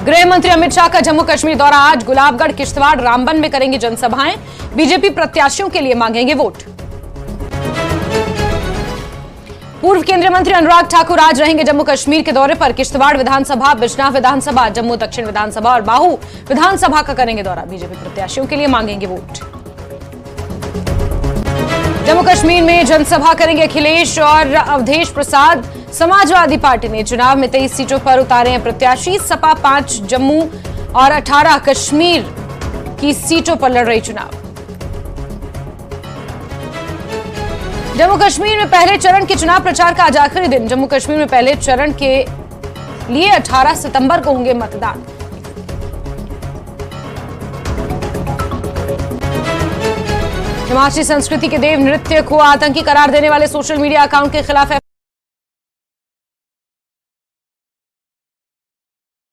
गृह मंत्री अमित शाह का जम्मू कश्मीर दौरा आज। गुलाबगढ़, किश्तवाड़, रामबन में करेंगे जनसभाएं। बीजेपी प्रत्याशियों के लिए मांगेंगे वोट। पूर्व केंद्रीय मंत्री अनुराग ठाकुर आज रहेंगे जम्मू कश्मीर के दौरे पर। किश्तवाड़ विधानसभा, बिजनौर विधानसभा, जम्मू दक्षिण विधानसभा और बाहू विधानसभा का करेंगे दौरा। बीजेपी प्रत्याशियों के लिए मांगेंगे वोट। जम्मू कश्मीर में जनसभा करेंगे अखिलेश और अवधेश प्रसाद। समाजवादी पार्टी ने चुनाव में 23 सीटों पर उतारे हैं प्रत्याशी। सपा 5 जम्मू और 18 कश्मीर की सीटों पर लड़ रही चुनाव। जम्मू कश्मीर में पहले चरण के चुनाव प्रचार का आज आखिरी दिन। जम्मू कश्मीर में पहले चरण के लिए 18 सितंबर को होंगे मतदान। हिमाचली संस्कृति के देव नृत्य को आतंकी करार देने वाले सोशल मीडिया अकाउंट के खिलाफ